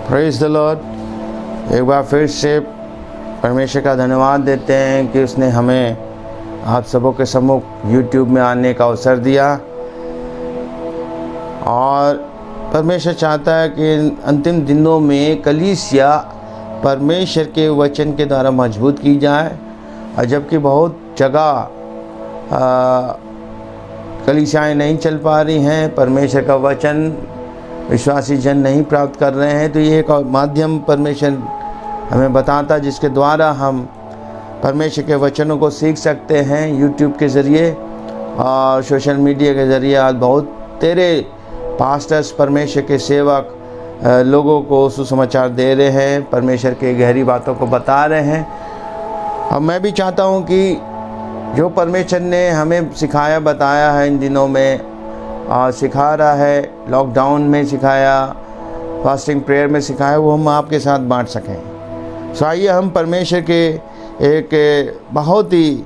Praise the Lord. एक बार फिर से परमेश्वर का धन्यवाद देते हैं कि उसने हमें आप सबों के सम्मुख YouTube में आने का अवसर दिया, और परमेश्वर चाहता है कि अंतिम दिनों में कलीसिया परमेश्वर के वचन के द्वारा मजबूत की जाए। और जबकि बहुत जगह कलीसियाएँ नहीं चल पा रही हैं, परमेश्वर का वचन विश्वासी जन नहीं प्राप्त कर रहे हैं, तो ये एक माध्यम परमेश्वर हमें बताता जिसके द्वारा हम परमेश्वर के वचनों को सीख सकते हैं। YouTube के ज़रिए और सोशल मीडिया के ज़रिए आज बहुत तेरे पास्टर्स, परमेश्वर के सेवक लोगों को सुसमाचार दे रहे हैं, परमेश्वर के गहरी बातों को बता रहे हैं। और मैं भी चाहता हूँ कि जो परमेश्वर ने हमें सिखाया बताया है इन दिनों में, सिखा रहा है, लॉकडाउन में सिखाया, फास्टिंग प्रेयर में सिखाया, वो हम आपके साथ बांट सकें। सो आइए हम परमेश्वर के एक बहुत ही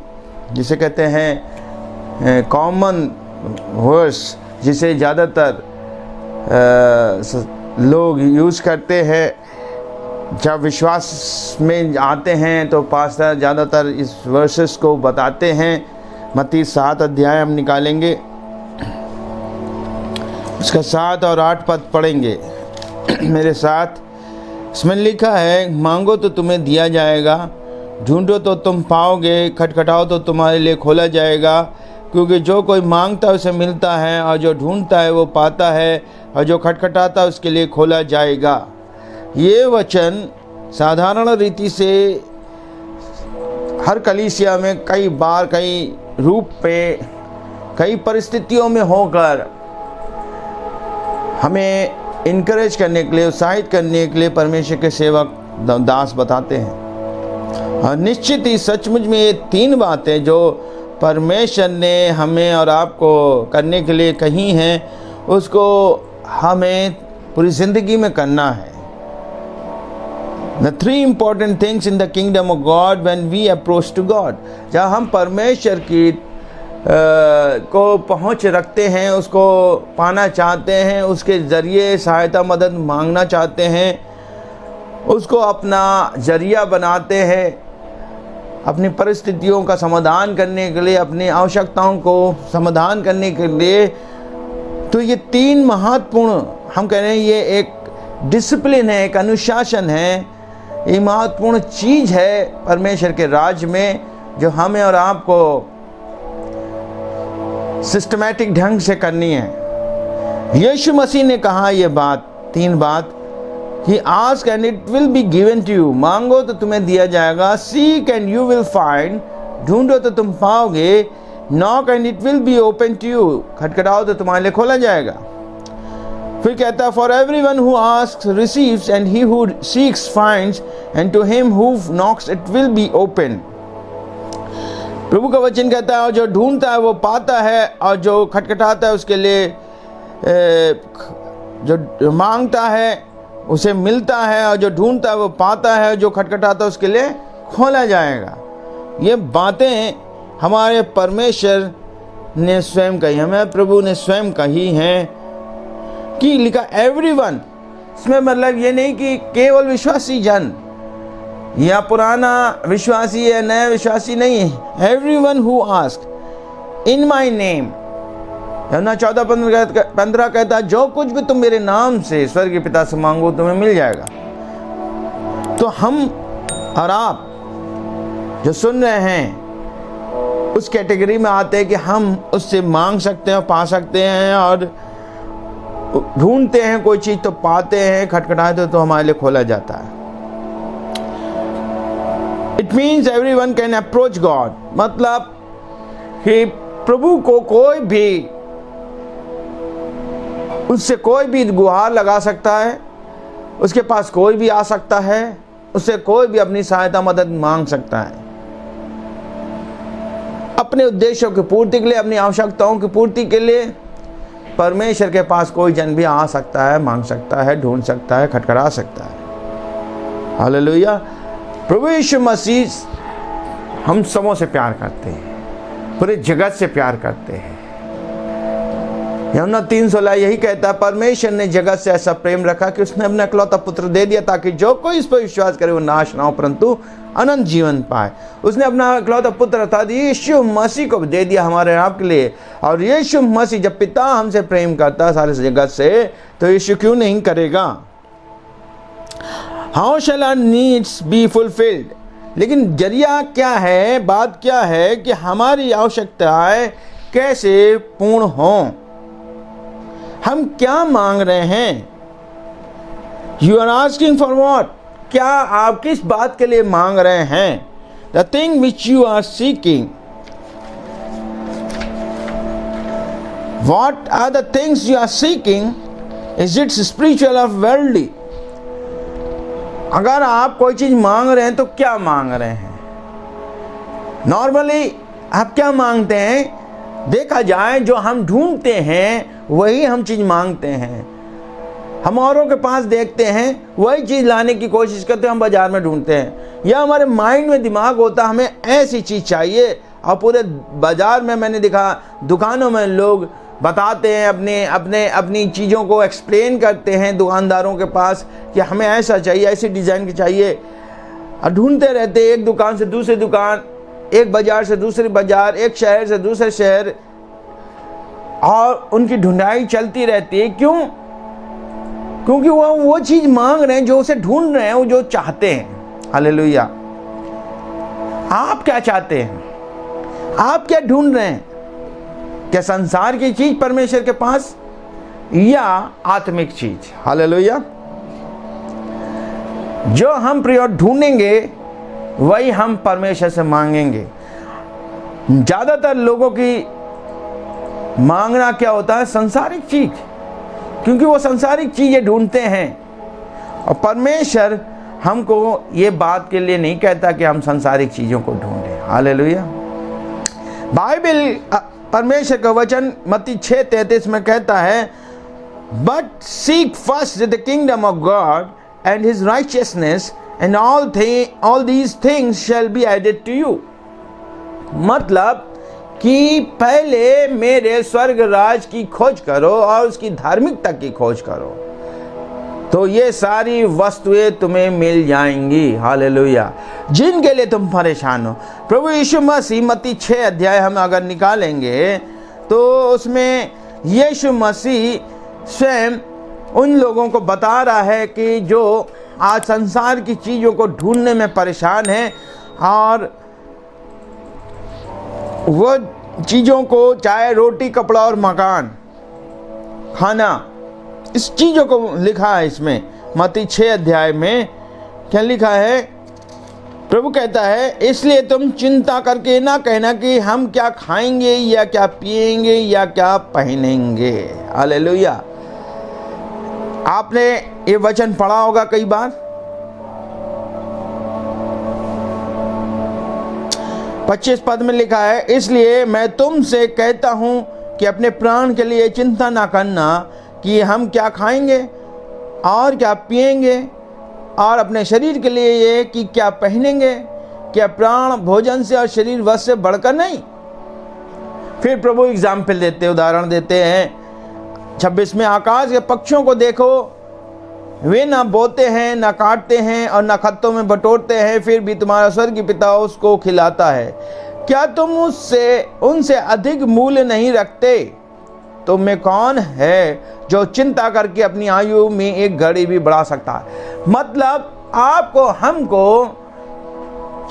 जिसे कहते हैं कॉमन वर्स, जिसे ज़्यादातर लोग यूज़ करते हैं जब विश्वास में आते हैं, तो पास्टर ज़्यादातर इस वर्सेस को बताते हैं। मत्ती 7 अध्याय हम निकालेंगे, उसका 7 और 8 पद पढ़ेंगे मेरे साथ। इसमें लिखा है, मांगो तो तुम्हें दिया जाएगा, ढूंढो तो तुम पाओगे, खटखटाओ तो तुम्हारे लिए खोला जाएगा। क्योंकि जो कोई मांगता है उसे मिलता है, और जो ढूंढता है वो पाता है, और जो खटखटाता है उसके लिए खोला जाएगा। ये वचन साधारण रीति से हर कलीसिया में कई बार, कई रूप पे, कई परिस्थितियों में होकर हमें इनकरेज करने के लिए, उत्साहित करने के लिए परमेश्वर के सेवक दास बताते हैं। और निश्चित ही सचमुच में ये 3 बातें जो परमेश्वर ने हमें और आपको करने के लिए कही हैं, उसको हमें पूरी ज़िंदगी में करना है। The 3 important things in the kingdom of God when we approach to God। जहाँ हम परमेश्वर की को पहुँच रखते हैं, उसको पाना चाहते हैं, उसके ज़रिए सहायता मदद मांगना चाहते हैं, उसको अपना ज़रिया बनाते हैं अपनी परिस्थितियों का समाधान करने के लिए, अपनी आवश्यकताओं को समाधान करने के लिए। तो ये 3 महत्वपूर्ण, हम कह रहे हैं ये एक डिसिप्लिन है, एक अनुशासन है, ये महत्वपूर्ण चीज़ है परमेश्वर के राज्य में, जो हमें और आपको सिस्टमैटिक ढंग से करनी है। यीशु मसीह ने कहा ये बात, 3 बात कि ask and it will be given to you, मांगो तो तुम्हें दिया जाएगा, seek and you will find, ढूंढो तो तुम पाओगे, knock and it will be open to you, खटखटाओ तो तुम्हारे लिए खोला जाएगा। फिर कहता है, for everyone who asks receives and he who seeks finds and to him who knocks it will be open. प्रभु का वचन कहता है, और जो ढूंढता है वो पाता है, और जो खटखटाता है उसके लिए, जो मांगता है उसे मिलता है, और जो ढूंढता है वो पाता है, और जो खटखटाता है उसके लिए खोला जाएगा। ये बातें हमारे परमेश्वर ने स्वयं कही, हमें प्रभु ने स्वयं कही हैं कि लिखा एवरीवन। इसमें मतलब ये नहीं कि केवल विश्वासी जन या पुराना विश्वासी या नया विश्वासी नहीं है। Everyone who ask in my name, यूहन्ना 14:15 कहता है, जो कुछ भी तुम मेरे नाम से स्वर्ग के पिता से मांगो तुम्हें मिल जाएगा। तो हम और आप जो सुन रहे हैं उस कैटेगरी में आते हैं कि हम उससे मांग सकते हैं, पा सकते हैं, और ढूंढते हैं कोई चीज़ तो पाते हैं, खटखटाते तो हमारे लिए खोला जाता है। It means everyone can approach God, मतलब कि प्रभु को कोई भी, उससे कोई भी गुहार लगा सकता है, उसके पास कोई भी आ सकता है, उससे कोई भी अपनी सहायता मदद मांग सकता है, अपने उद्देश्यों की पूर्ति के लिए, अपनी आवश्यकताओं की पूर्ति के लिए। परमेश्वर के पास कोई जन भी आ सकता है, मांग सकता है, ढूंढ सकता है, खटखटा सकता है। हालेलुया। प्रभु यीशु मसीह हम सबों से प्यार करते हैं, पूरे जगत से प्यार करते हैं। यूहन्ना 3:16 यही कहता है, परमेश्वर ने जगत से ऐसा प्रेम रखा कि उसने अपना इकलौता पुत्र दे दिया ताकि जो कोई इस पर विश्वास करे वो नाश ना हो परंतु अनंत जीवन पाए। उसने अपना इकलौता पुत्र अर्थात यीशु मसीह को दे दिया हमारे आपके लिए। और यीशु मसीह जब पिता हमसे प्रेम करता है सारे जगत से, तो यीशु क्यों नहीं करेगा? How shall our needs be fulfilled? लेकिन जरिया क्या है, बात क्या है कि हमारी आवश्यकताएं कैसे पूर्ण हों? हम क्या मांग रहे हैं? You are asking for what? क्या आप किस बात के लिए मांग रहे हैं? The thing which you are seeking, what are the things you are seeking? Is it spiritual और वर्ल्डली? अगर आप कोई चीज मांग रहे हैं तो क्या मांग रहे हैं? नॉर्मली आप क्या मांगते हैं? देखा जाए जो हम ढूंढते हैं वही हम चीज मांगते हैं। हम औरों के पास देखते हैं, वही चीज लाने की कोशिश करते हैं, हम बाजार में ढूंढते हैं। या हमारे माइंड में दिमाग होता है हमें ऐसी चीज चाहिए, और पूरे बाजार में मैंने देखा दुकानों में लोग बताते हैं, अपनी चीज़ों को एक्सप्लेन करते हैं दुकानदारों के पास कि हमें ऐसा चाहिए, ऐसी डिज़ाइन की चाहिए, और ढूंढते रहते हैं एक दुकान से दूसरी दुकान, एक बाजार से दूसरी बाजार, एक शहर से दूसरे शहर, और उनकी ढूंढाई चलती रहती है। क्यों? क्योंकि वो चीज़ मांग रहे हैं जो उसे ढूंढ रहे हैं, वो जो चाहते हैं। हालेलुया। आप क्या चाहते हैं? आप क्या ढूंढ रहे हैं? क्या संसार की चीज परमेश्वर के पास, या आत्मिक चीज? हालेलुया। जो हम प्रिय ढूंढेंगे वही हम परमेश्वर से मांगेंगे। ज्यादातर लोगों की मांगना क्या होता है? संसारिक चीज, क्योंकि वो संसारिक चीजें ढूंढते हैं। और परमेश्वर हमको ये बात के लिए नहीं कहता कि हम संसारिक चीजों को ढूंढें। हालेलुया। बाइबल परमेश्वर का वचन मत्ती 6:33 में कहता है, but seek first the kingdom of God and his righteousness and all these things shall be added to you. मतलब कि पहले मेरे स्वर्ग राज की खोज करो और उसकी धार्मिकता की खोज करो, तो ये सारी वस्तुएं तुम्हें मिल जाएंगी। हालेलुया। जिनके लिए तुम परेशान हो, प्रभु यीशु मसीह मत्ती 6 अध्याय हम अगर निकालेंगे तो उसमें यीशु मसीह स्वयं उन लोगों को बता रहा है कि जो आज संसार की चीज़ों को ढूंढने में परेशान है, और वो चीज़ों को, चाहे रोटी, कपड़ा और मकान, खाना, इस चीज़ों को लिखा है इसमें मत्ती 6 अध्याय में। क्या लिखा है? प्रभु कहता है, इसलिए तुम चिंता करके ना कहना कि हम क्या खाएंगे या क्या पिएंगे या क्या पहनेंगे। हालेलुया। आपने ये वचन पढ़ा होगा कई बार। 25 पद में लिखा है, इसलिए मैं तुमसे कहता हूं कि अपने प्राण के लिए चिंता ना करना कि हम क्या खाएंगे और क्या पिएंगे, और अपने शरीर के लिए ये कि क्या पहनेंगे। क्या प्राण भोजन से और शरीर वस्त्र से बढ़कर नहीं? फिर प्रभु एग्जाम्पल देते, उदाहरण देते हैं 26 में, आकाश के पक्षियों को देखो, वे ना बोते हैं, ना काटते हैं और ना खत्तों में बटोरते हैं, फिर भी तुम्हारा स्वर्गीय पिता उसको खिलाता है। क्या तुम उनसे अधिक मूल्य नहीं रखते? तुम में कौन है जो चिंता करके अपनी आयु में एक घड़ी भी बढ़ा सकता है? मतलब आपको, हमको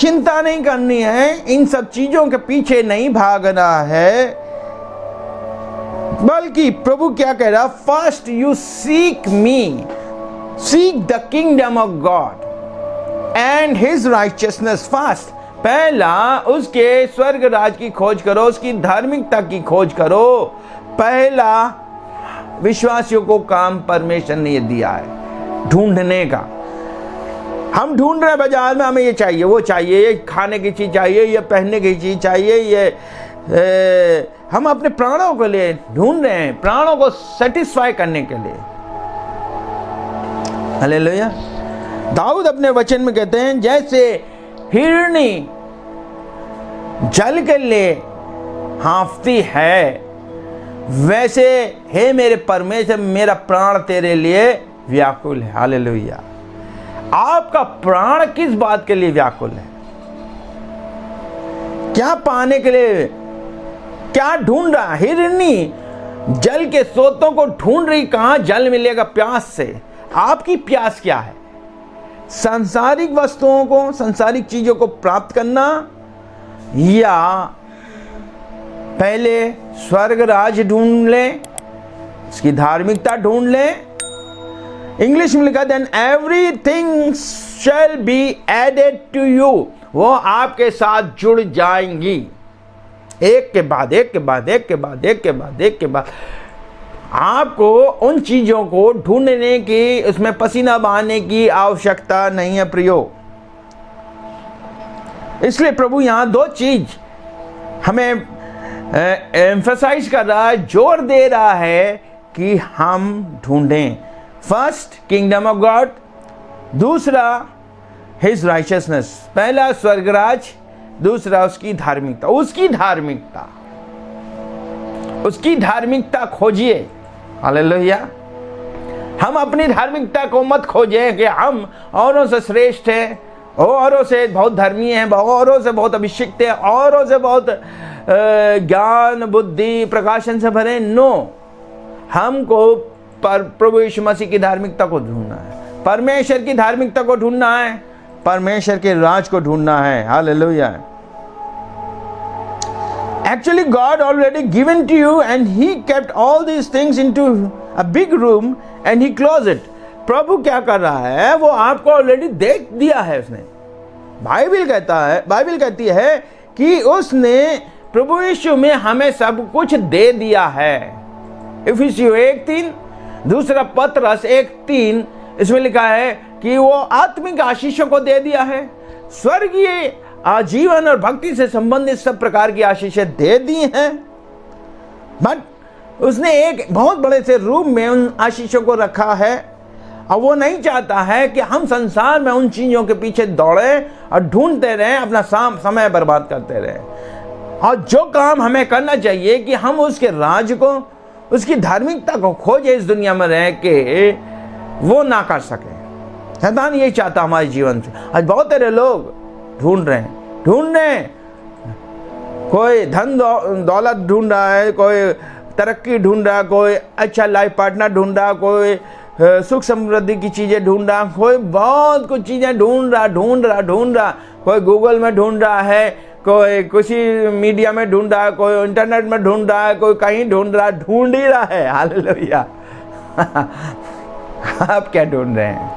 चिंता नहीं करनी है, इन सब चीजों के पीछे नहीं भागना है, बल्कि प्रभु क्या कह रहा? First you seek me, seek the kingdom of God and his righteousness first. पहला उसके स्वर्ग राज की खोज करो, उसकी धार्मिकता की खोज करो। पहला विश्वासियों को काम परमेश्वर ने ये दिया है ढूंढने का। हम ढूंढ रहे हैं बाजार में, हमें ये चाहिए, वो चाहिए, ये खाने की चीज चाहिए, ये पहनने की चीज चाहिए, ये हम अपने प्राणों के लिए ढूंढ रहे हैं, प्राणों को सेटिस्फाई करने के लिए। हालेलुया। दाऊद अपने वचन में कहते हैं, जैसे हिरनी जल के लिए हाँफती है, वैसे हे मेरे परमेश्वर, मेरा प्राण तेरे लिए व्याकुल है। हालेलुया। आपका प्राण किस बात के लिए व्याकुल है? क्या पाने के लिए, क्या ढूंढ रहा? हिरनी जल के स्रोतों को ढूंढ रही, कहां जल मिलेगा प्यास से। आपकी प्यास क्या है? सांसारिक वस्तुओं को, सांसारिक चीजों को प्राप्त करना, या पहले स्वर्ग राज ढूंढ लें, उसकी धार्मिकता ढूंढ लें। इंग्लिश में लिखा, then everything shall be added to you, वो आपके साथ जुड़ जाएंगी, एक के बाद एक के बाद एक के बाद एक के बाद एक के बाद। आपको उन चीजों को ढूंढने की, उसमें पसीना बहाने की आवश्यकता नहीं है प्रियो। इसलिए प्रभु यहां दो चीज हमें एम्फसाइज कर रहा है, जोर दे रहा है कि हम ढूंढें। फर्स्ट किंगडम ऑफ गॉड, दूसरा हिज राइचियसनेस। पहला स्वर्गराज, दूसरा उसकी धार्मिकता। उसकी धार्मिकता खोजिए। हालेलुया। हम अपनी धार्मिकता को मत खोजें कि हम औरों से श्रेष्ठ हैं, औरों से बहुत धर्मी हैं, औरों से बहुत अभिषिक्त हैं, औरों से बहुत ज्ञान बुद्धि प्रकाशन से भरे। नो, हमको प्रभु यीशु मसीह की धार्मिकता को ढूंढना है, परमेश्वर की धार्मिकता को ढूंढना है, परमेश्वर के राज को ढूंढना है। Hallelujah. Actually, God already given to you, and He kept all these things into a big room and He closed it. प्रभु क्या कर रहा है? वो आपको ऑलरेडी दे दिया है उसने। बाइबल कहती है कि उसने प्रभु यीशु में हमें सब कुछ दे दिया है। इफिसियों 1:3, दूसरा पतरस 1:3, इसमें लिखा है कि वो आत्मिक आशीषों को दे दिया है, स्वर्गीय आजीवन और भक्ति से संबंधित सब प्रकार की आशीषें दे दी हैं। बट उसने एक बहुत बड़े से रूम में उन आशीषों को रखा है, और वो नहीं चाहता है कि हम संसार में उन चीजों के पीछे दौड़े और ढूंढते रहें, अपना समय बर्बाद करते रहें। और जो काम हमें करना चाहिए कि हम उसके राज को, उसकी धार्मिकता को खोजे इस दुनिया में रह के वो ना कर सके। शैतान यही चाहता हमारे जीवन से। आज बहुत सारे लोग ढूंढ रहे हैं, कोई धन दौलत ढूंढ रहा है, कोई तरक्की ढूंढ रहा, कोई अच्छा लाइफ पार्टनर ढूंढ रहा, कोई सुख समृद्धि की चीजें ढूंढ रहा, कोई बहुत कुछ चीजें ढूंढ रहा, कोई गूगल में ढूंढ रहा है, कोई किसी मीडिया में ढूंढ रहा है, कोई इंटरनेट में ढूंढ रहा है, कोई कहीं ढूंढ ही रहा है। हालेलुया। आप क्या ढूंढ रहे हैं?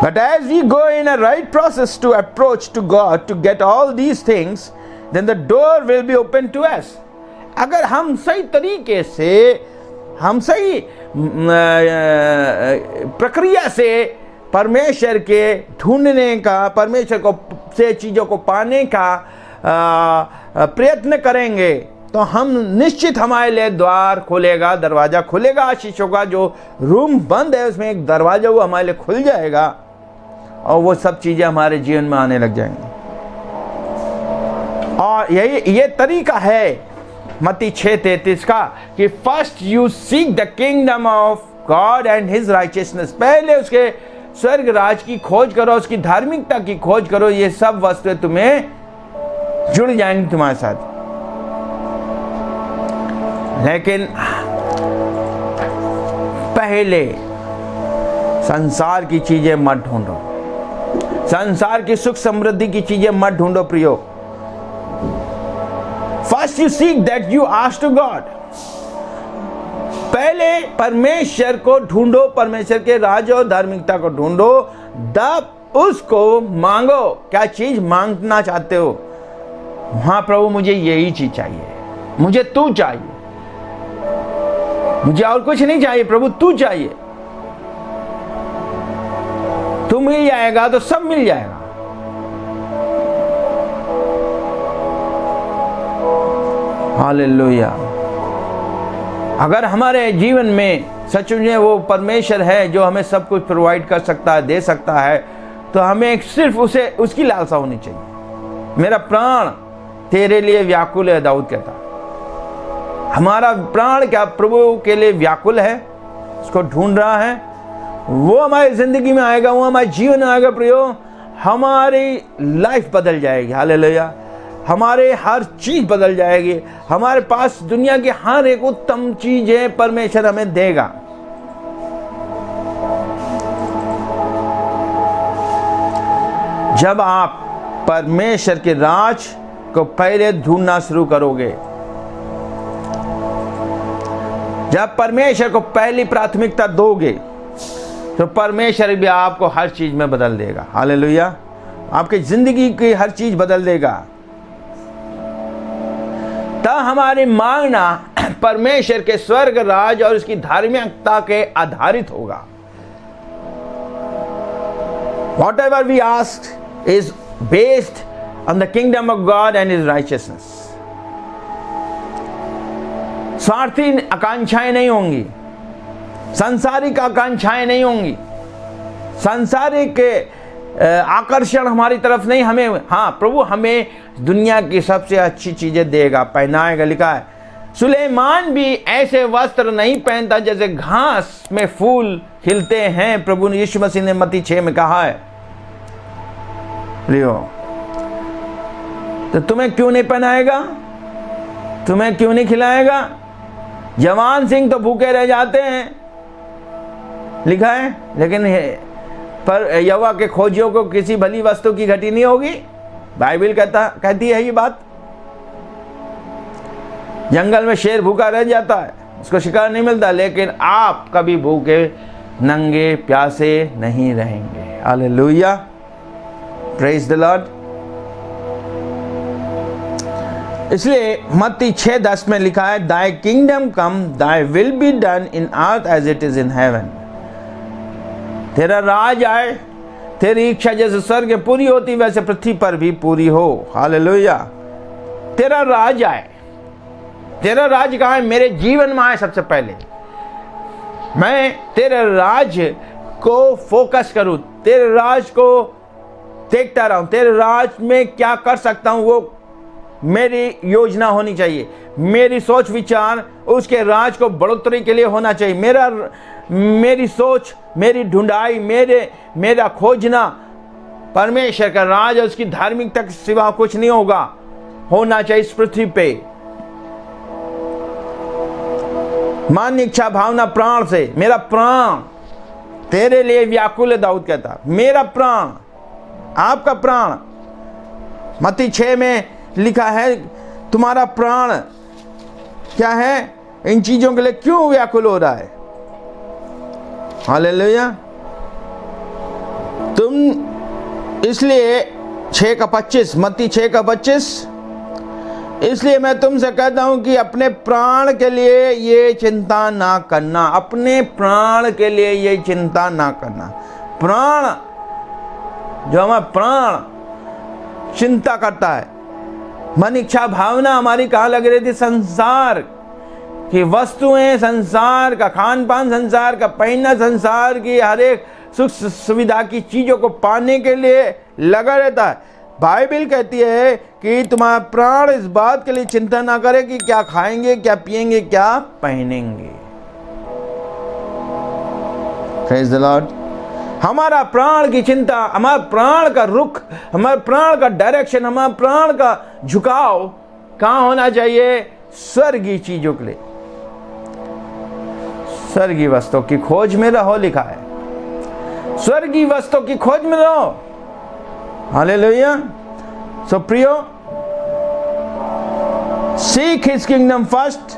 But as we go in a right process to approach to God to get all these things, then the door will be open to us. अगर हम सही तरीके से, हम सही प्रक्रिया से परमेश्वर के ढूंढने का, परमेश्वर को से चीज़ों को पाने का प्रयत्न करेंगे, तो हम निश्चित हमारे लिए द्वार खुलेगा, दरवाजा खुलेगा आशीषों का। जो रूम बंद है उसमें एक दरवाजा वो हमारे लिए खुल जाएगा, और वो सब चीजें हमारे जीवन में आने लग जाएंगी। और ये तरीका है मत्ती 6:33 का कि first you seek the kingdom of God and his righteousness. पहले उसके स्वर्ग राज की खोज करो, उसकी धार्मिकता की खोज करो, ये सब वस्तुएं तुम्हें जुड़ जाएंगी तुम्हारे साथ। लेकिन पहले संसार की चीजें मत ढूंढो, संसार की सुख समृद्धि की चीजें मत ढूंढो प्रियो। First you seek that you ask to God. पहले परमेश्वर को ढूंढो, परमेश्वर के राज और धार्मिकता को ढूंढो, तब उसको मांगो। क्या चीज मांगना चाहते हो? हाँ प्रभु, मुझे यही चीज चाहिए, मुझे तू चाहिए, मुझे और कुछ नहीं चाहिए प्रभु, तू चाहिए। तू मिल जाएगा तो सब मिल जाएगा। हालेलुया। अगर हमारे जीवन में सच में वो परमेश्वर है जो हमें सब कुछ प्रोवाइड कर सकता है, दे सकता है, तो हमें सिर्फ उसकी लालसा होनी चाहिए। मेरा प्राण तेरे लिए व्याकुल है, दाऊद कहता। हमारा प्राण क्या प्रभु के लिए व्याकुल है, उसको ढूंढ रहा है, वो हमारी जिंदगी में आएगा, वो हमारे जीवन में आएगा प्रियो, हमारी लाइफ बदल जाएगी। हालेलुया। हमारे हर चीज बदल जाएगी। हमारे पास दुनिया की हर एक उत्तम चीजें परमेश्वर हमें देगा। जब आप परमेश्वर के राज को पहले ढूंढना शुरू करोगे, जब परमेश्वर को पहली प्राथमिकता दोगे, तो परमेश्वर भी आपको हर चीज में बदल देगा। हालेलुया। आपकी जिंदगी की हर चीज बदल देगा। तब हमारी मांगना परमेश्वर के स्वर्ग राज और उसकी धार्मिकता के आधारित होगा। Whatever we ask is based on the kingdom of God and His righteousness. स्वार्थी आकांक्षाएं नहीं होंगी, सांसारिक आकांक्षाएं नहीं होंगी, सांसारिक आकर्षण हमारी तरफ नहीं। हमें, हाँ, प्रभु हमें दुनिया की सबसे अच्छी चीजें देगा, पहनाएगा। लिखा है सुलेमान भी ऐसे वस्त्र नहीं पहनता जैसे घास में फूल खिलते हैं। प्रभु ने यीशु मसीह ने मत्ती 6 में कहा है। प्रियो, तो तुम्हें क्यों नहीं पहनाएगा, तुम्हें क्यों नहीं खिलाएगा? जवान सिंह तो भूखे रह जाते हैं, लिखा है, लेकिन पर यहोवा के खोजियों को किसी भली वस्तु की घटी नहीं होगी। बाइबल कहती है ये बात। जंगल में शेर भूखा रह जाता है, उसको शिकार नहीं मिलता, लेकिन आप कभी भूखे, नंगे, प्यासे नहीं रहेंगे। Hallelujah, praise the Lord. इसलिए मत्ती 6:10 में लिखा है, thy kingdom come, thy will be done in earth as it is in heaven. तेरा राज आए, तेरी इच्छा जैसे स्वर्ग में पूरी होती वैसे पृथ्वी पर भी पूरी हो। हालेलुया। तेरा राज आए। तेरा राज कहाँ है? मेरे जीवन में आए। सबसे पहले मैं तेरे राज को फोकस करूं, तेरे राज को देखता रहूं, तेरे राज में क्या कर सकता हूं वो मेरी योजना होनी चाहिए। मेरी सोच विचार उसके राज को बढ़ोतरी के लिए होना चाहिए। मेरी सोच, मेरी ढूंढाई, मेरा खोजना परमेश्वर का राज और उसकी धार्मिकता के सिवा कुछ नहीं होना चाहिए इस पृथ्वी पे। मन, इच्छा, भावना, प्राण से, मेरा प्राण तेरे लिए व्याकुल है। दाऊद कहता, मेरा प्राण, आपका प्राण। मत्ती 6 में लिखा है, तुम्हारा प्राण क्या है, इन चीजों के लिए क्यों व्याकुल हो रहा है? हालेलुया। तुम इसलिए 6:25, मत्ती 6:25, इसलिए मैं तुमसे कहता हूं कि अपने प्राण के लिए ये चिंता ना करना। अपने प्राण के लिए ये चिंता ना करना। प्राण, जो हमारा प्राण चिंता करता है, मन, इच्छा, भावना हमारी कहाँ लग रही थी? संसार की वस्तुएं, संसार का खान पान, संसार का पहनना, संसार की हर एक सुख सुविधा की चीजों को पाने के लिए लगा रहता है। बाइबल कहती है कि तुम्हारा प्राण इस बात के लिए चिंता ना करे कि क्या खाएंगे, क्या पिएंगे, क्या पहनेंगे। Praise the Lord. हमारा प्राण की चिंता, हमारा प्राण का रुख, हमारे प्राण का डायरेक्शन, हमारा प्राण का झुकाव कहाँ होना चाहिए? स्वर्गीय चीजों के लिए, स्वर्गीय वस्तुओं की खोज में रहो। लिखा है स्वर्गीय वस्तुओं की खोज में रहो। हालेलुया। सो प्रियो, seek his kingdom first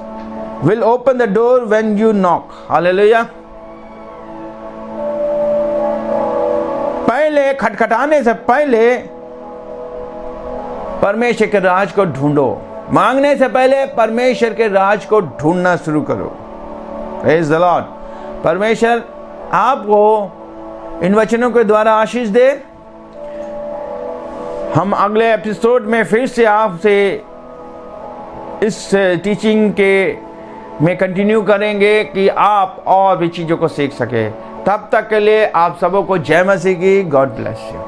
will open the door when you knock. Hallelujah. पहले खटखटाने से पहले परमेश्वर के राज को ढूंढो। मांगने से पहले परमेश्वर के राज को ढूंढना शुरू करो। Praise the Lord. परमेश्वर आपको इन वचनों के द्वारा आशीष दे। हम अगले एपिसोड में फिर से आपसे इस टीचिंग में कंटिन्यू करेंगे कि आप और भी चीज़ों को सीख सके। तब तक के लिए आप सबों को जय मसीह की। God bless you.